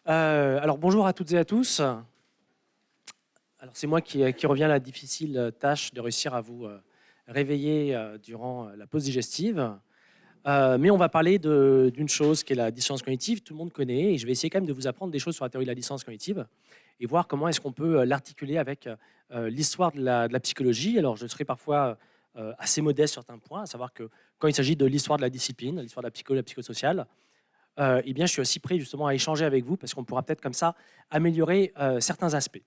Alors bonjour à toutes et à tous. Alors c'est moi qui revient à la difficile tâche de réussir à vous réveiller durant la pause digestive. Mais on va parler d'une chose qui est la dissonance cognitive. Tout le monde connaît et je vais essayer quand même de vous apprendre des choses sur la théorie de la dissonance cognitive et voir comment est-ce qu'on peut l'articuler avec l'histoire de la psychologie. Alors je serai parfois assez modeste sur certains points, à savoir que quand il s'agit de l'histoire de la discipline, l'histoire de la psychosociale, eh bien, je suis aussi prêt justement à échanger avec vous parce qu'on pourra peut-être comme ça améliorer certains aspects.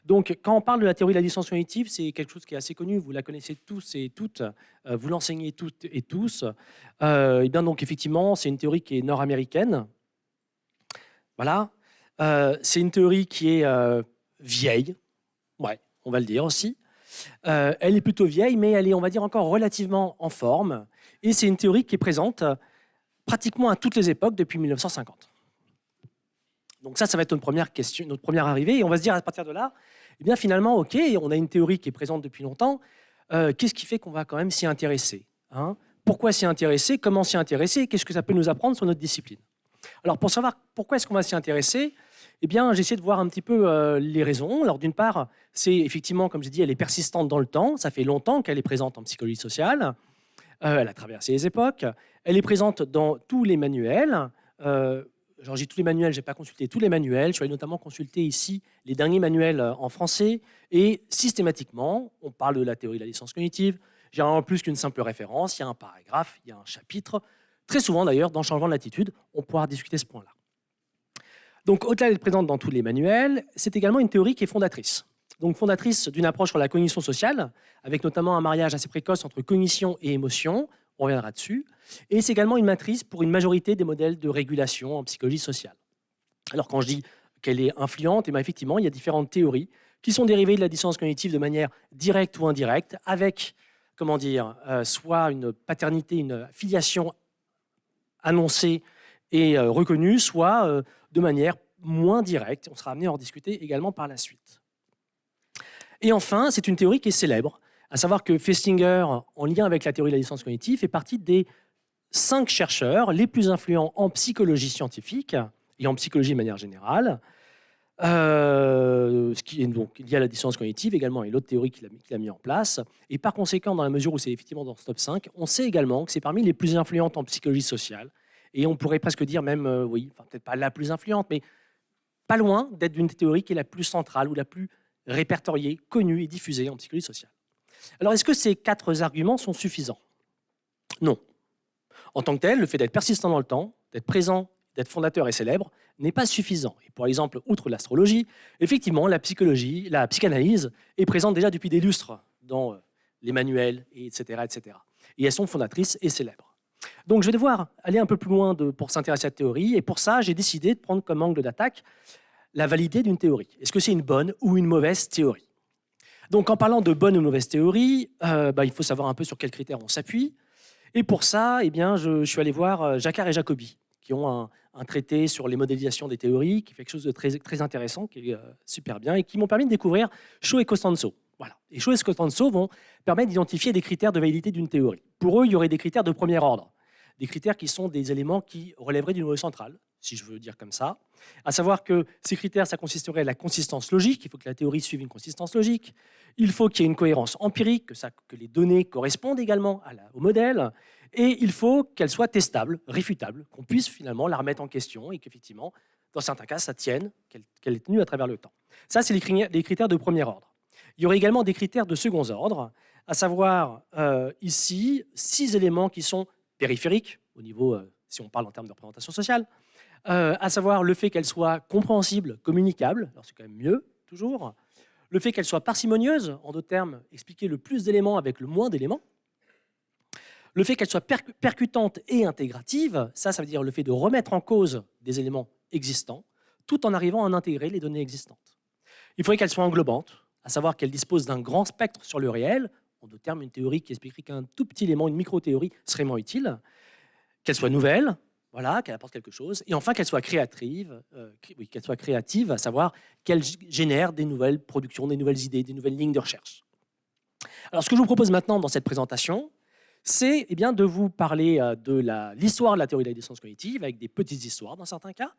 Donc, quand on parle de la théorie de la dissonance cognitive, c'est quelque chose qui est assez connu, vous la connaissez tous et toutes, vous l'enseignez toutes et tous. Eh bien, donc, effectivement, c'est une théorie qui est nord-américaine. Voilà. C'est une théorie qui est vieille, ouais, on va le dire aussi. Elle est plutôt vieille, mais elle est, on va dire, encore relativement en forme. Et c'est une théorie qui est présente pratiquement à toutes les époques depuis 1950. Donc ça va être notre première question, notre première arrivée, et on va se dire à partir de là, eh bien finalement, ok, on a une théorie qui est présente depuis longtemps, qu'est-ce qui fait qu'on va quand même s'y intéresser, hein? Pourquoi s'y intéresser? Comment s'y intéresser? Qu'est-ce que ça peut nous apprendre sur notre discipline? Alors pour savoir pourquoi est-ce qu'on va s'y intéresser, eh bien j'ai essayé de voir un petit peu les raisons. Alors d'une part, c'est effectivement, comme j'ai dit, elle est persistante dans le temps, ça fait longtemps qu'elle est présente en psychologie sociale, elle a traversé les époques, elle est présente dans tous les manuels. Genre, j'ai tous les manuels, je n'ai pas consulté tous les manuels. Je suis allé notamment consulter ici les derniers manuels en français. Et systématiquement, on parle de la théorie de la dissonance cognitive. J'ai en plus qu'une simple référence, il y a un paragraphe, il y a un chapitre. Très souvent d'ailleurs, dans Changement de l'attitude, on pourra discuter ce point-là. Donc au-delà d'être présente dans tous les manuels, c'est également une théorie qui est fondatrice. Donc fondatrice d'une approche sur la cognition sociale, avec notamment un mariage assez précoce entre cognition et émotion. On reviendra dessus. Et c'est également une matrice pour une majorité des modèles de régulation en psychologie sociale. Alors quand je dis qu'elle est influente, eh bien, effectivement, il y a différentes théories qui sont dérivées de la dissonance cognitive de manière directe ou indirecte, avec, comment dire, soit une paternité, une filiation annoncée et reconnue, soit de manière moins directe. On sera amené à en discuter également par la suite. Et enfin, c'est une théorie qui est célèbre, à savoir que Festinger, en lien avec la théorie de la dissonance cognitive, fait partie des 5 chercheurs les plus influents en psychologie scientifique et en psychologie de manière générale. Ce qui est donc lié à la dissonance cognitive également et l'autre théorie qu'il a mis en place. Et par conséquent, dans la mesure où c'est effectivement dans ce top 5, on sait également que c'est parmi les plus influentes en psychologie sociale. Et on pourrait presque dire même, oui, enfin, peut-être pas la plus influente, mais pas loin d'être d'une théorie qui est la plus centrale ou la plus répertoriée, connue et diffusée en psychologie sociale. Alors, est-ce que ces 4 arguments sont suffisants? Non. En tant que tel, le fait d'être persistant dans le temps, d'être présent, d'être fondateur et célèbre n'est pas suffisant. Et pour exemple, outre l'astrologie, effectivement, la psychologie, la psychanalyse est présente déjà depuis des lustres dans les manuels, etc., etc. Et elles sont fondatrices et célèbres. Donc je vais devoir aller un peu plus loin pour s'intéresser à cette théorie, et pour ça, j'ai décidé de prendre comme angle d'attaque la validité d'une théorie. Est-ce que c'est une bonne ou une mauvaise théorie? Donc en parlant de bonne ou mauvaise théorie, il faut savoir un peu sur quels critères on s'appuie. Et pour ça, eh bien, je suis allé voir Jacquard et Jacobi, qui ont un traité sur les modélisations des théories, qui fait quelque chose de très, très intéressant, qui est super bien, et qui m'ont permis de découvrir Shaw et Costanzo. Voilà. Et Shaw et Costanzo vont permettre d'identifier des critères de validité d'une théorie. Pour eux, il y aurait des critères de premier ordre, des critères qui sont des éléments qui relèveraient du noyau central, si je veux dire comme ça. À savoir que ces critères, ça consisterait à la consistance logique. Il faut que la théorie suive une consistance logique. Il faut qu'il y ait une cohérence empirique, que les données correspondent également au modèle. Et il faut qu'elle soit testable, réfutable, qu'on puisse finalement la remettre en question et qu'effectivement, dans certains cas, ça tienne, qu'elle est tenue à travers le temps. Ça, c'est les critères de premier ordre. Il y aurait également des critères de second ordre, à savoir ici 6 éléments qui sont périphériques, au niveau, si on parle en termes de représentation sociale, à savoir le fait qu'elle soit compréhensible, communicable, alors c'est quand même mieux, toujours, le fait qu'elle soit parcimonieuse, en d'autres termes, expliquer le plus d'éléments avec le moins d'éléments, le fait qu'elle soit percutante et intégrative, ça veut dire le fait de remettre en cause des éléments existants, tout en arrivant à en intégrer les données existantes. Il faudrait qu'elle soit englobante, à savoir qu'elle dispose d'un grand spectre sur le réel, en d'autres termes, une théorie qui expliquerait qu'un tout petit élément, une micro-théorie, serait moins utile, qu'elle soit nouvelle, voilà, qu'elle apporte quelque chose, et enfin qu'elle soit créative, à savoir qu'elle génère des nouvelles productions, des nouvelles idées, des nouvelles lignes de recherche. Alors ce que je vous propose maintenant dans cette présentation, c'est de vous parler de l'histoire de la théorie de la dissonance cognitive, avec des petites histoires dans certains cas,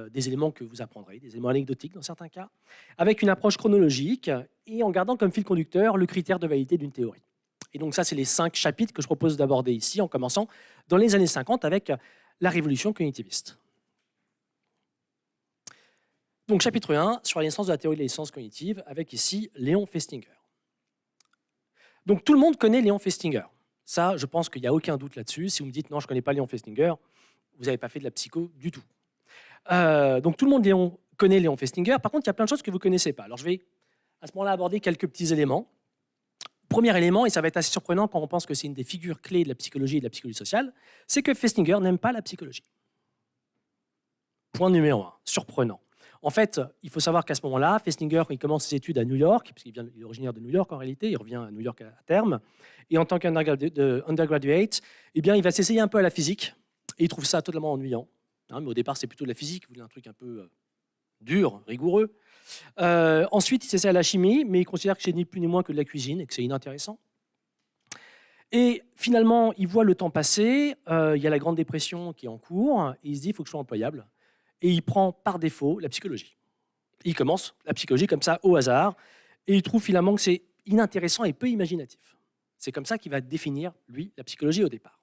des éléments que vous apprendrez, des éléments anecdotiques dans certains cas, avec une approche chronologique et en gardant comme fil conducteur le critère de validité d'une théorie. Et donc ça, c'est les 5 chapitres que je propose d'aborder ici, en commençant dans les années 50 avec la révolution cognitiviste. Donc chapitre 1, sur la naissance de la théorie de la licence cognitive, avec ici Léon Festinger. Donc tout le monde connaît Léon Festinger. Ça, je pense qu'il n'y a aucun doute là-dessus. Si vous me dites non, je ne connais pas Léon Festinger, vous n'avez pas fait de la psycho du tout. Donc tout le monde connaît Léon Festinger. Par contre, il y a plein de choses que vous ne connaissez pas. Alors je vais à ce moment-là aborder quelques petits éléments. Premier élément, et ça va être assez surprenant quand on pense que c'est une des figures clés de la psychologie et de la psychologie sociale, c'est que Festinger n'aime pas la psychologie. Point numéro 1, surprenant. En fait, il faut savoir qu'à ce moment-là, Festinger, il commence ses études à New York, puisqu'il est originaire de New York en réalité, il revient à New York à terme, et en tant qu'undergraduate, eh bien, il va s'essayer un peu à la physique, et il trouve ça totalement ennuyant. Hein, mais au départ, c'est plutôt de la physique, il voulait un truc un peu dur, rigoureux. Ensuite, il s'essaie à la chimie, mais il considère que c'est ni plus ni moins que de la cuisine et que c'est inintéressant. Et finalement, il voit le temps passer, il y a la Grande Dépression qui est en cours, et il se dit il faut que je sois employable. Et il prend par défaut la psychologie. Il commence la psychologie comme ça, au hasard, et il trouve finalement que c'est inintéressant et peu imaginatif. C'est comme ça qu'il va définir, lui, la psychologie au départ.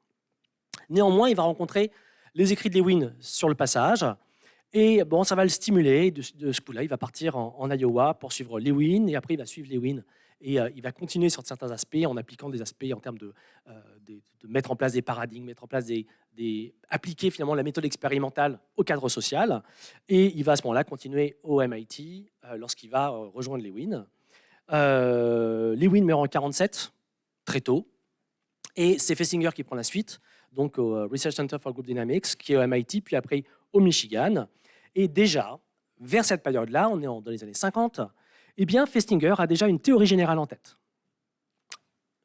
Néanmoins, il va rencontrer les écrits de Lewin sur le passage, et bon, ça va le stimuler. De ce coup-là, il va partir en Iowa pour suivre Lewin, et après, il va suivre Lewin. Et il va continuer sur certains aspects en appliquant des aspects en termes de mettre en place des paradigmes, mettre en place appliquer finalement la méthode expérimentale au cadre social. Et il va à ce moment-là continuer au MIT lorsqu'il va rejoindre Lewin. Lewin meurt en 1947, très tôt. Et c'est Festinger qui prend la suite, donc au Research Center for Group Dynamics, qui est au MIT, puis après au Michigan. Et déjà, vers cette période-là, on est dans les années 50, eh bien, Festinger a déjà une théorie générale en tête.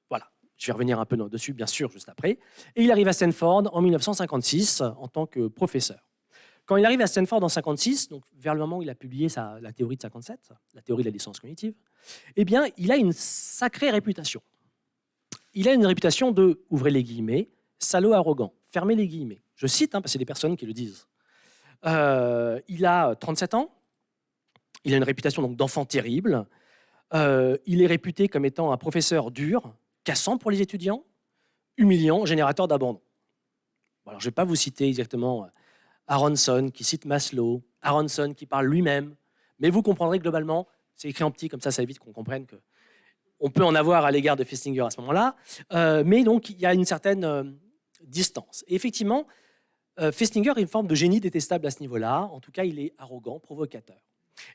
Voilà, je vais revenir un peu dessus, bien sûr, juste après. Et il arrive à Stanford en 1956 en tant que professeur. Quand il arrive à Stanford en 1956, donc vers le moment où il a publié la théorie de 57, la théorie de la licence cognitive, eh bien, il a une sacrée réputation. Il a une réputation de, ouvrez les guillemets, salaud arrogant, fermez les guillemets. Je cite, parce que c'est des personnes qui le disent. Il a 37 ans, il a une réputation d'enfant terrible, il est réputé comme étant un professeur dur, cassant pour les étudiants, humiliant, générateur d'abandon. Alors, je ne vais pas vous citer exactement Aronson qui cite Maslow, Aronson qui parle lui-même, mais vous comprendrez globalement, c'est écrit en petit, comme ça évite qu'on comprenne qu'on peut en avoir à l'égard de Festinger à ce moment-là, mais donc il y a une certaine distance. Et effectivement, Festinger est une forme de génie détestable à ce niveau-là, en tout cas il est arrogant, provocateur.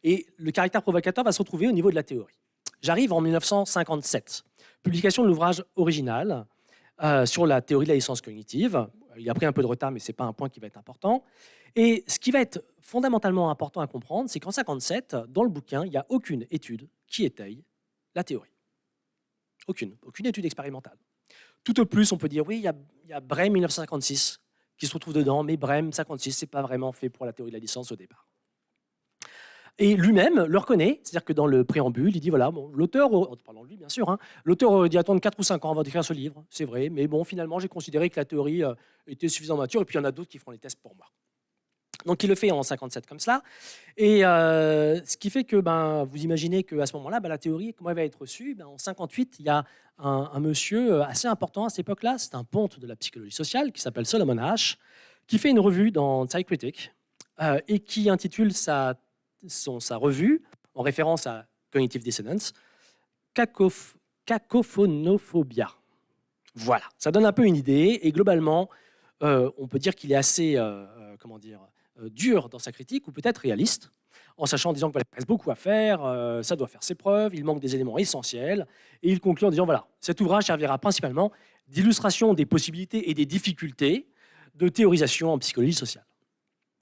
Et le caractère provocateur va se retrouver au niveau de la théorie. J'arrive en 1957, publication de l'ouvrage original sur la théorie de la licence cognitive. Il a pris un peu de retard, mais ce n'est pas un point qui va être important. Et ce qui va être fondamentalement important à comprendre, c'est qu'en 1957, dans le bouquin, il n'y a aucune étude qui étaye la théorie. Aucune étude expérimentale. Tout au plus, on peut dire, oui, il y a Brehm 1956 qui se retrouve dedans, mais Brehm 56, ce n'est pas vraiment fait pour la théorie de la licence au départ. Et lui-même le reconnaît, c'est-à-dire que dans le préambule, il dit voilà, bon, l'auteur, parlons de lui bien sûr, hein, l'auteur aurait dû attendre 4 ou 5 ans avant d'écrire ce livre, c'est vrai, mais bon, finalement, j'ai considéré que la théorie était suffisamment mature, et puis il y en a d'autres qui feront les tests pour moi. Donc il le fait en 57 comme cela, et ce qui fait que vous imaginez qu'à ce moment-là, la théorie, comment elle va être reçue, en 58, il y a un monsieur assez important à cette époque-là, c'est un ponte de la psychologie sociale qui s'appelle Solomon Asch, qui fait une revue dans Psychcritic et qui intitule sa revue, en référence à Cognitive Dissonance, Cacophonophobia. Voilà, ça donne un peu une idée, et globalement, on peut dire qu'il est assez dur dans sa critique, ou peut-être réaliste, en disant qu'il reste beaucoup à faire, ça doit faire ses preuves, il manque des éléments essentiels, et il conclut en disant voilà, cet ouvrage servira principalement d'illustration des possibilités et des difficultés de théorisation en psychologie sociale.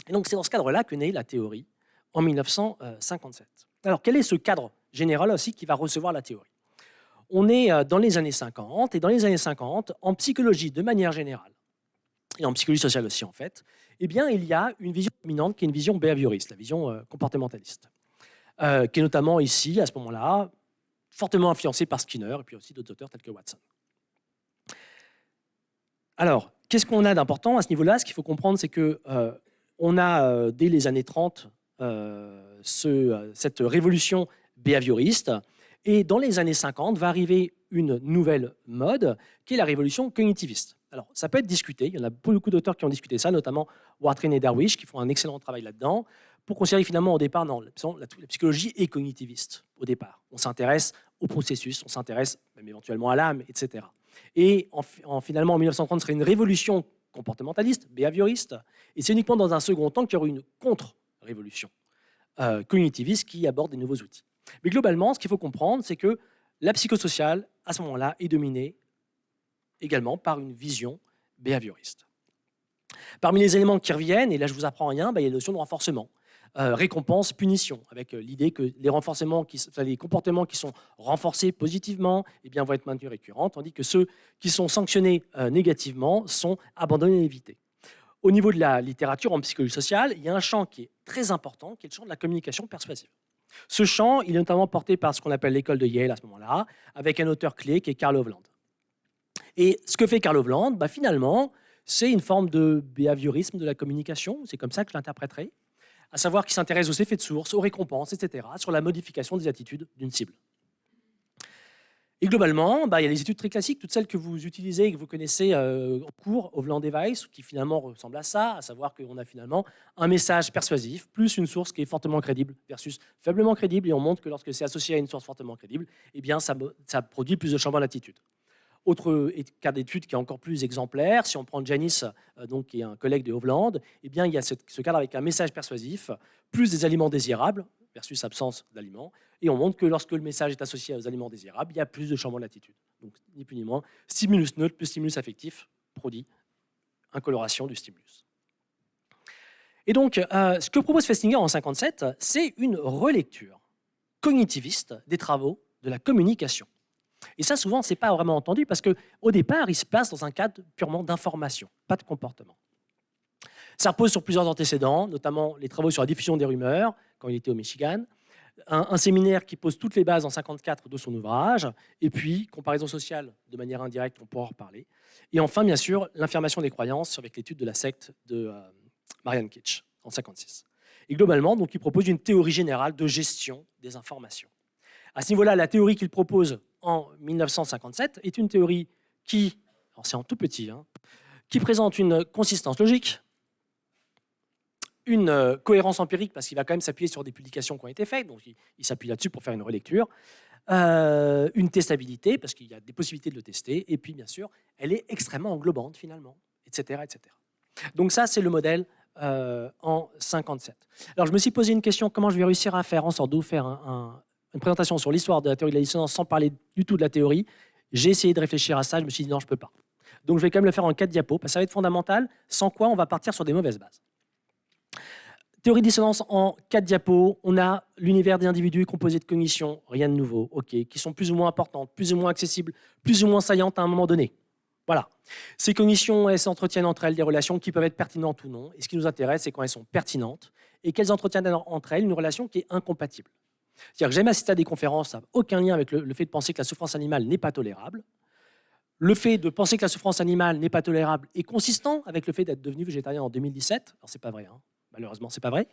Et donc c'est dans ce cadre-là que naît la théorie en 1957. Alors quel est ce cadre général aussi qui va recevoir la théorie? On est dans les années 50, et dans les années 50, en psychologie de manière générale, et en psychologie sociale aussi en fait, eh bien, il y a une vision dominante qui est une vision behavioriste, la vision comportementaliste, qui est notamment ici, à ce moment-là, fortement influencée par Skinner et puis aussi d'autres auteurs tels que Watson. Alors, qu'est-ce qu'on a d'important à ce niveau-là? Ce qu'il faut comprendre, c'est que on a, dès les années 30, cette révolution behavioriste. Et dans les années 50, va arriver une nouvelle mode, qui est la révolution cognitiviste. Alors, ça peut être discuté. Il y en a beaucoup d'auteurs qui ont discuté ça, notamment Wartrin et Darwish, qui font un excellent travail là-dedans, pour considérer finalement au départ, non, la psychologie est cognitiviste au départ. On s'intéresse au processus, on s'intéresse même éventuellement à l'âme, etc. Et finalement, en 1930, ce serait une révolution comportementaliste, behavioriste, et c'est uniquement dans un second temps qu'il y aura une contre-révolution cognitiviste qui aborde des nouveaux outils. Mais globalement, ce qu'il faut comprendre, c'est que la psychosociale, à ce moment-là, est dominée également par une vision behavioriste. Parmi les éléments qui reviennent, et là je vous apprends rien, il y a la notion de renforcement. Récompense, punition, avec l'idée que les comportements qui sont renforcés positivement vont être maintenus récurrents, tandis que ceux qui sont sanctionnés négativement sont abandonnés et évités. Au niveau de la littérature en psychologie sociale, il y a un champ qui est très important, qui est le champ de la communication persuasive. Ce champ, il est notamment porté par ce qu'on appelle l'école de Yale à ce moment-là, avec un auteur clé qui est Karl Hovland. Et ce que fait Karl Hovland, finalement, c'est une forme de behaviorisme de la communication, c'est comme ça que je l'interpréterai, à savoir qu'il s'intéresse aux effets de source, aux récompenses, etc., sur la modification des attitudes d'une cible. Et globalement, il y a les études très classiques, toutes celles que vous utilisez et que vous connaissez en cours, Hovland et Weiss, qui finalement ressemblent à ça, à savoir qu'on a finalement un message persuasif, plus une source qui est fortement crédible versus faiblement crédible, et on montre que lorsque c'est associé à une source fortement crédible, ça produit plus de changements d'attitude. Autre cas d'étude qui est encore plus exemplaire, si on prend Janis, qui est un collègue de Hovland, il y a ce cadre avec un message persuasif, plus des aliments désirables versus absence d'aliments, et on montre que lorsque le message est associé aux aliments désirables, il y a plus de changements d'attitude. Donc, ni plus ni moins, stimulus neutre plus stimulus affectif produit incoloration du stimulus. Et donc, ce que propose Festinger en 1957, c'est une relecture cognitiviste des travaux de la communication. Et ça, souvent, ce n'est pas vraiment entendu parce qu'au départ, il se place dans un cadre purement d'information, pas de comportement. Ça repose sur plusieurs antécédents, notamment les travaux sur la diffusion des rumeurs, quand il était au Michigan, un séminaire qui pose toutes les bases en 1954 de son ouvrage, et puis comparaison sociale de manière indirecte, on pourra en reparler. Et enfin, bien sûr, l'information des croyances avec l'étude de la secte de Marianne Kitsch en 1956. Et globalement, donc, il propose une théorie générale de gestion des informations. À ce niveau-là, la théorie qu'il propose en 1957 est une théorie qui, alors c'est en tout petit, qui présente une consistance logique, une cohérence empirique, parce qu'il va quand même s'appuyer sur des publications qui ont été faites, donc il s'appuie là-dessus pour faire une relecture, une testabilité, parce qu'il y a des possibilités de le tester, et puis bien sûr, elle est extrêmement englobante finalement, etc. etc. Donc ça, c'est le modèle en 57. Alors je me suis posé une question, comment je vais réussir à faire en sorte de vous faire une présentation sur l'histoire de la théorie de la dissonance sans parler du tout de la théorie. J'ai essayé de réfléchir à ça, je me suis dit non, je ne peux pas. Donc je vais quand même le faire en 4 diapos, parce que ça va être fondamental, sans quoi on va partir sur des mauvaises bases. Théorie de dissonance en 4 diapos, on a l'univers des individus composé de cognitions, rien de nouveau, ok, qui sont plus ou moins importantes, plus ou moins accessibles, plus ou moins saillantes à un moment donné. Voilà. Ces cognitions, elles s'entretiennent entre elles des relations qui peuvent être pertinentes ou non, et ce qui nous intéresse, c'est quand elles sont pertinentes, et qu'elles entretiennent entre elles une relation qui est incompatible. C'est-à-dire que j'aime assister à des conférences, ça n'a aucun lien avec le fait de penser que la souffrance animale n'est pas tolérable. Le fait de penser que la souffrance animale n'est pas tolérable est consistant avec le fait d'être devenu végétarien en 2017. Alors, c'est pas vrai, malheureusement, c'est pas vrai.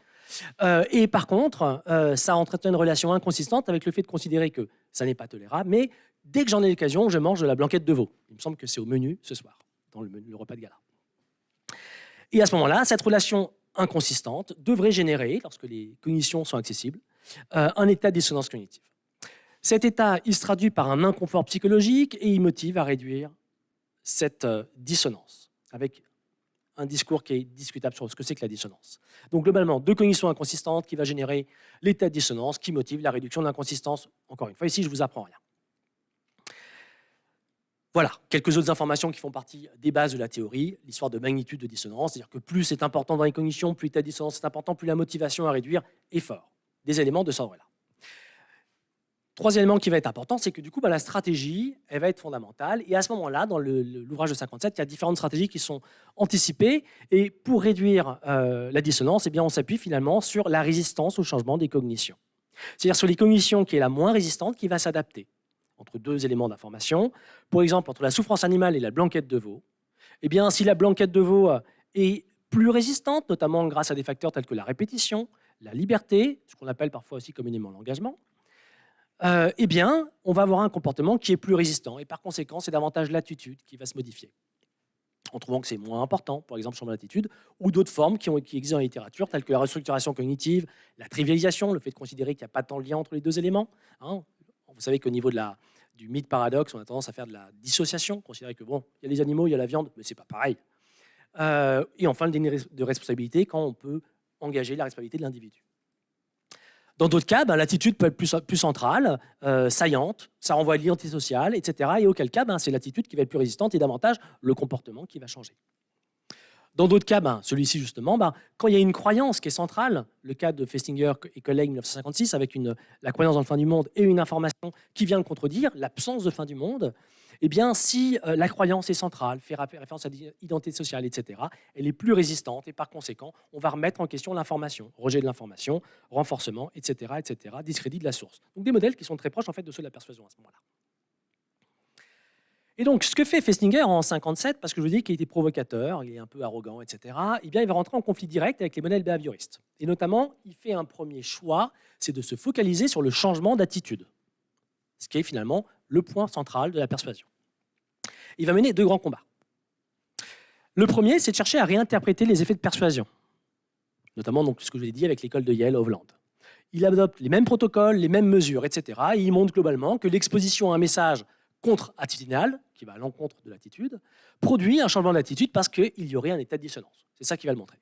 Et par contre, ça entretient une relation inconsistante avec le fait de considérer que ça n'est pas tolérable, mais dès que j'en ai l'occasion, je mange de la blanquette de veau. Il me semble que c'est au menu ce soir, dans le repas de gala. Et à ce moment-là, cette relation inconsistante devrait générer, lorsque les cognitions sont accessibles, un état de dissonance cognitive. Cet état, il se traduit par un inconfort psychologique et il motive à réduire cette dissonance, avec un discours qui est discutable sur ce que c'est que la dissonance. Donc globalement, 2 cognitions inconsistantes qui va générer l'état de dissonance qui motive la réduction de l'inconsistance. Encore une fois, ici, je ne vous apprends rien. Voilà, quelques autres informations qui font partie des bases de la théorie, l'histoire de magnitude de dissonance, c'est-à-dire que plus c'est important dans les cognitions, plus l'état de dissonance est important, plus la motivation à réduire est fort. Des éléments de ce ordre-là. Troisième élément qui va être important, c'est que du coup, la stratégie, elle va être fondamentale. Et à ce moment-là, dans l'ouvrage de 57, il y a différentes stratégies qui sont anticipées. Et pour réduire la dissonance, on s'appuie finalement sur la résistance au changement des cognitions. C'est-à-dire sur les cognitions qui est la moins résistante, qui va s'adapter entre 2 éléments d'information. Par exemple, entre la souffrance animale et la blanquette de veau. Si la blanquette de veau est plus résistantes, notamment grâce à des facteurs tels que la répétition, la liberté, ce qu'on appelle parfois aussi communément l'engagement, eh bien, on va avoir un comportement qui est plus résistant. Et par conséquent, c'est davantage l'attitude qui va se modifier, en trouvant que c'est moins important, par exemple, changement d'attitude, ou d'autres formes qui existent dans la littérature, telles que la restructuration cognitive, la trivialisation, le fait de considérer qu'il n'y a pas tant de lien entre les deux éléments. Hein. Vous savez qu'au niveau du mythe paradoxe, on a tendance à faire de la dissociation, considérer que, bon, il y a les animaux, il y a la viande, mais c'est pas pareil. Et enfin, le déni de responsabilité, quand on peut engager la responsabilité de l'individu. Dans d'autres cas, l'attitude peut être plus centrale, saillante, ça renvoie à l'identité sociale, etc. Et auquel cas, c'est l'attitude qui va être plus résistante et davantage le comportement qui va changer. Dans d'autres cas, celui-ci justement, quand il y a une croyance qui est centrale, le cas de Festinger et collègues 1956, avec la croyance dans la fin du monde et une information qui vient le contredire, l'absence de fin du monde, eh bien, si la croyance est centrale, fait référence à l'identité sociale, etc., elle est plus résistante et par conséquent, on va remettre en question l'information, rejet de l'information, renforcement, etc., discrédit de la source. Donc des modèles qui sont très proches en fait de ceux de la persuasion à ce moment-là. Et donc, ce que fait Festinger en 1957, parce que je vous dis qu'il était provocateur, il est un peu arrogant, etc., eh bien, il va rentrer en conflit direct avec les modèles behavioristes. Et notamment, il fait un premier choix, c'est de se focaliser sur le changement d'attitude, ce qui est finalement le point central de la persuasion. Il va mener deux grands combats. Le premier, c'est de chercher à réinterpréter les effets de persuasion, notamment donc, ce que je vous ai dit avec l'école de Yale Hovland. Il adopte les mêmes protocoles, les mêmes mesures, etc. Et il montre globalement que l'exposition à un message contre-attitudinal, qui va à l'encontre de l'attitude, produit un changement d'attitude parce qu'il y aurait un état de dissonance. C'est ça qu'il va le montrer.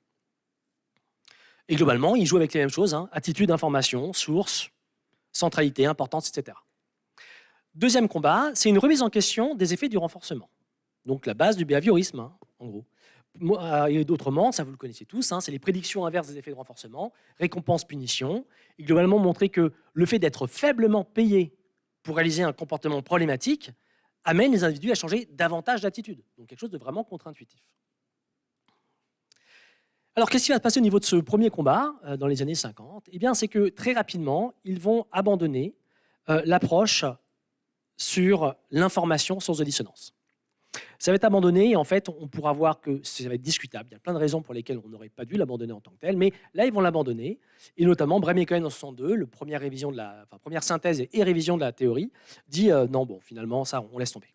Et globalement, il joue avec les mêmes choses, attitude, information, source, centralité, importance, etc. Deuxième combat, c'est une remise en question des effets du renforcement. Donc la base du behaviorisme, en gros. Et d'autrement, ça vous le connaissez tous, c'est les prédictions inverses des effets de renforcement, récompense, punition. Et globalement, montrer que le fait d'être faiblement payé pour réaliser un comportement problématique amène les individus à changer davantage d'attitude. Donc quelque chose de vraiment contre-intuitif. Alors, qu'est-ce qui va se passer au niveau de ce premier combat dans les années 50 ? Eh bien, c'est que très rapidement, ils vont abandonner l'approche sur l'information source de dissonance. Ça va être abandonné et en fait, on pourra voir que ça va être discutable. Il y a plein de raisons pour lesquelles on n'aurait pas dû l'abandonner en tant que tel, mais là, ils vont l'abandonner. Et notamment, Brehm et Cohen en 62, première synthèse et révision de la théorie, dit non, bon, finalement, ça, on laisse tomber.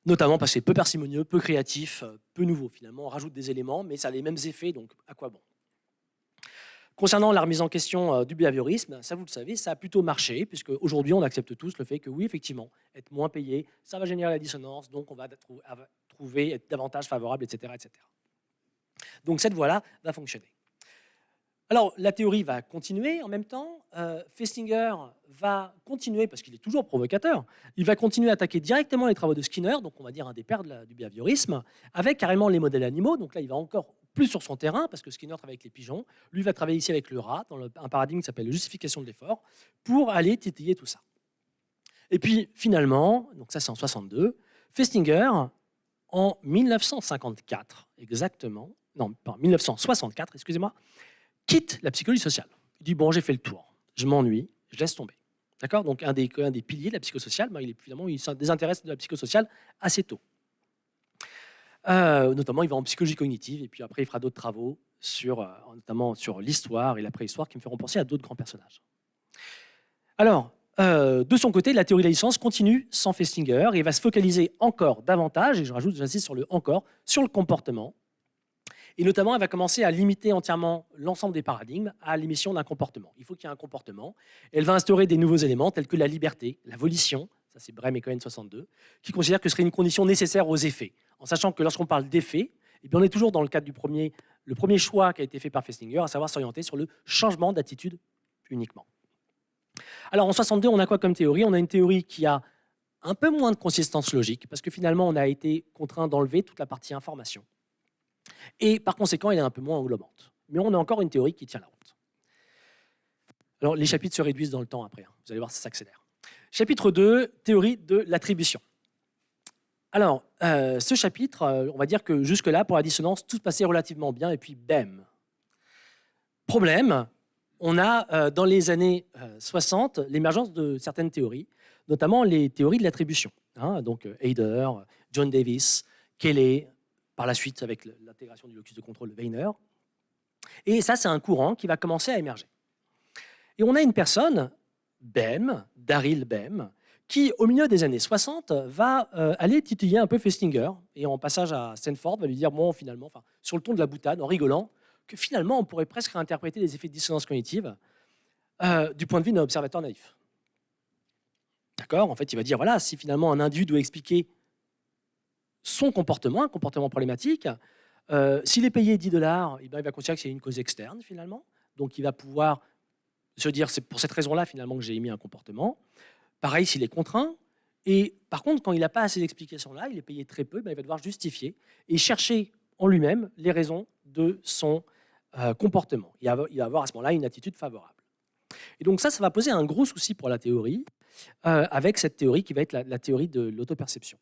Notamment parce que c'est peu parcimonieux, peu créatif, peu nouveau. Finalement, on rajoute des éléments, mais ça a les mêmes effets, donc à quoi bon ? Concernant la remise en question du behaviorisme, ça vous le savez, ça a plutôt marché, puisque aujourd'hui on accepte tous le fait que oui, effectivement, être moins payé, ça va générer la dissonance, donc on va trouver être davantage favorable, etc., etc. Donc cette voie-là va fonctionner. Alors la théorie va continuer en même temps. Festinger va continuer, parce qu'il est toujours provocateur, il va continuer à attaquer directement les travaux de Skinner, donc on va dire un des pères du behaviorisme, avec carrément les modèles animaux. Donc là, il va encore plus sur son terrain, parce que Skinner travaille avec les pigeons. Lui va travailler ici avec le rat, dans un paradigme qui s'appelle la justification de l'effort, pour aller titiller tout ça. Et puis finalement, donc ça c'est en 62, Festinger, en 1954, exactement, non, pas 1964, excusez-moi, quitte la psychologie sociale. Il dit, bon, j'ai fait le tour, je m'ennuie, je laisse tomber. D'accord ? Donc un des piliers de la psychosociale, il se désintéresse de la psychosociale assez tôt. Notamment, il va en psychologie cognitive, et puis après, il fera d'autres travaux, notamment sur l'histoire et la préhistoire, qui me feront penser à d'autres grands personnages. Alors, de son côté, la théorie de la licence continue sans Festinger, et va se focaliser encore davantage, et j'insiste sur le encore, sur le comportement. Et notamment, elle va commencer à limiter entièrement l'ensemble des paradigmes à l'émission d'un comportement. Il faut qu'il y ait un comportement. Elle va instaurer des nouveaux éléments tels que la liberté, la volition, ça c'est Brehm et Cohen 62, qui considèrent que ce serait une condition nécessaire aux effets. En sachant que lorsqu'on parle d'effets, eh bien on est toujours dans le cadre du premier choix qui a été fait par Festinger, à savoir s'orienter sur le changement d'attitude uniquement. Alors en 62, on a quoi comme théorie ? On a une théorie qui a un peu moins de consistance logique, parce que finalement, on a été contraint d'enlever toute la partie information. Et par conséquent, elle est un peu moins englobante. Mais on a encore une théorie qui tient la route. Alors, les chapitres se réduisent dans le temps après. Vous allez voir, ça s'accélère. Chapitre 2, théorie de l'attribution. Alors, ce chapitre, on va dire que jusque-là, pour la dissonance, tout se passait relativement bien, et puis bam. Problème, on a dans les années 60 l'émergence de certaines théories, notamment les théories de l'attribution. Donc Heider, John Davis, Kelley, par la suite avec l'intégration du locus de contrôle de Wiener. Et ça, c'est un courant qui va commencer à émerger. Et on a une personne, Boehm, Daryl Boehm, qui, au milieu des années 60, va aller titiller un peu Festinger, et en passage à Stanford, va lui dire, bon, finalement, enfin, sur le ton de la boutade, en rigolant, que finalement, on pourrait presque réinterpréter les effets de dissonance cognitive du point de vue d'un observateur naïf. D'accord? En fait, il va dire, voilà, si finalement un individu doit expliquer son comportement, un comportement problématique, s'il est payé 10 $, il va considérer que c'est une cause externe, finalement. Donc, il va pouvoir se dire, c'est pour cette raison-là, finalement, que j'ai émis un comportement. Pareil, s'il est contraint. Et par contre, quand il n'a pas assez d'explications-là, il est payé très peu, il va devoir justifier et chercher en lui-même les raisons de son comportement. Il va avoir à ce moment-là une attitude favorable. Et donc ça va poser un gros souci pour la théorie, avec cette théorie qui va être la théorie de l'autoperception.